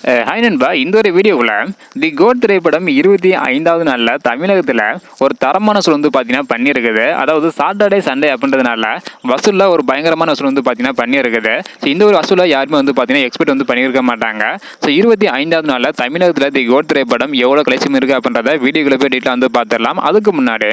Hi நண்பா, இந்த ஒரு வீடியோவில் தி கோட் திரைப்படம் 25வது நாளில் தமிழகத்தில் ஒரு தரமான வசூல் வந்து பார்த்தீங்கன்னா பண்ணியிருக்குது. அதாவது சாட்டர்டே சண்டே அப்படின்றதுனால வசூலில் ஒரு பயங்கரமான வசூல் வந்து பார்த்தீங்கன்னா பண்ணியிருக்குது. ஸோ இந்த ஒரு வசூலை யாருமே வந்து பார்த்தீங்கன்னா எக்ஸ்பெக்ட் வந்து பண்ணியிருக்க மாட்டாங்க. ஸோ 25வது நாளில் தமிழகத்தில் தி கோட் திரைப்படம் எவ்வளோ கலெக்ஷன் இருக்குது அப்படின்றத வீடியோக்குள்ள போய் டீட்டெயில் வந்து பார்த்துடலாம். அதுக்கு முன்னாடி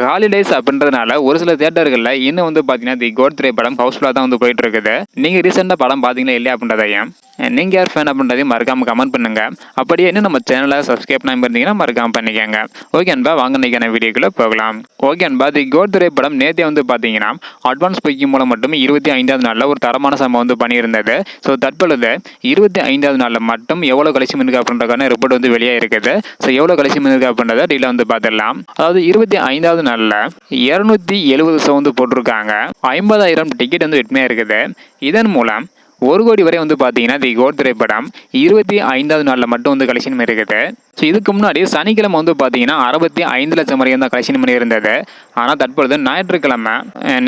ஹாலிடேஸ் அப்படின்றதுனால ஒரு சில தியேட்டர்களில் இன்னும் வந்து பார்த்தீங்கன்னா தி கோட் திரைப்படம் ஹவுஸ்ஃபுல்லாக தான் வந்து போயிட்டு இருக்குது. நீங்கள் ரீசெண்டாக படம் பார்த்தீங்களா இல்லையா அப்படின்றதையும் நீங்கள் யார் ஃபேன் அப்படின்றதையும் மறக்காமல் கமெண்ட் பண்ணுங்க. அப்படியே இன்னும் நம்ம சேனலை சப்ஸ்கிரைப் பண்ணாமல் இருந்தீங்கன்னா மறக்காமல் பண்ணிக்கோங்க. ஓகே அன்பா, வாங்க இன்னைக்கான வீடியோக்குள்ளே போகலாம். ஓகே அன்பா, தி கோட் திரைப்படம் நேற்றே வந்து பார்த்தீங்கன்னா அட்வான்ஸ் புக்கிங் மூலம் மட்டும் 25வது நாளில் ஒரு தரமான சம்பவம் வந்து பண்ணியிருந்தது. ஸோ தற்பொழுது 25வது நாளில் மட்டும் எவ்வளோ கலெக்ஷன் இருக்குது அப்படின்றக்கான ரிப்போர்ட் வந்து வெளியாக இருக்குது. ஸோ எவ்வளோ கலெக்ஷன் இருக்குது அப்படின்றத டீலாக வந்து பார்த்துடலாம். அதாவது 25வது நாளில் 270 ஷோ வந்து போட்டிருக்காங்க. 50,000 டிக்கெட் வந்து வெட்மையாக இருக்குது. இதன் மூலம் 1 கோடி வரை வந்து பார்த்தீங்கன்னா தி கோட் திரைப்படம் 25வது நாளில் மட்டும் வந்து கலெக்ஷன் இருக்குது. ஸோ இதுக்கு முன்னாடி சனிக்கிழமை வந்து பார்த்தீங்கன்னா 65 லட்சம் வரையும் தான் கலெக்ஷன் பண்ணி இருந்தது. ஆனால் தற்பொழுது ஞாயிற்றுக்கிழமை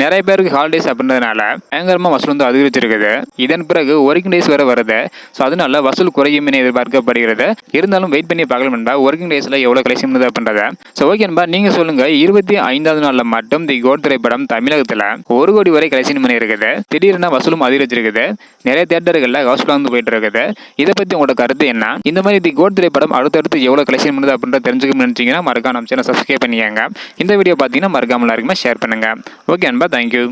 நிறைய பேருக்கு ஹாலிடேஸ் அப்படின்றதுனால பயங்கரமாக வசூல் வந்து அதிகரிச்சிருக்குது. இதன் பிறகு ஒர்க்கிங் டேஸ் வேறு வருது. ஸோ அதனால வசூல் குறையும் என எதிர்பார்க்கப்படுகிறது. இருந்தாலும் வெயிட் பண்ணி பார்க்கலாம்டா ஒர்க்கிங் டேஸில் எவ்வளோ கலெக்ஷன் பண்ணுது அப்படின்றத. ஸோ ஓகேன்பா, நீங்கள் சொல்லுங்கள், 25வது நாளில் மட்டும் தி கோட் திரைப்படம் தமிழகத்தில் 1 கோடி வரை கலெக்ஷன் பண்ணி இருக்குது. திடீர்னு வசூலும் அதிகரிச்சிருக்குது. நிறைய தியேட்டர்களில் ஹவுஸ்ஃபுல்லாக வந்து போயிட்டு இருக்குது. இதை பற்றி உங்களோட கருத்து என்ன? இந்த மாதிரி தி கோட் திரைப்படம் அடுத்தடுத்து எவ்வளோ கலெக்ஷன் பண்ணுது அப்படின்றத தெரிஞ்சுக்கணும்னு நினச்சிங்கன்னா மறக்காம நம்ம சேனல் சப்ஸ்கிரைப் பண்ணிக்கங்க. இந்த வீடியோ பார்த்தீங்கன்னா மறக்காம எல்லாருக்குமே ஷேர் பண்ணுங்கள். ஓகே அன்பா, தேங்க்யூ.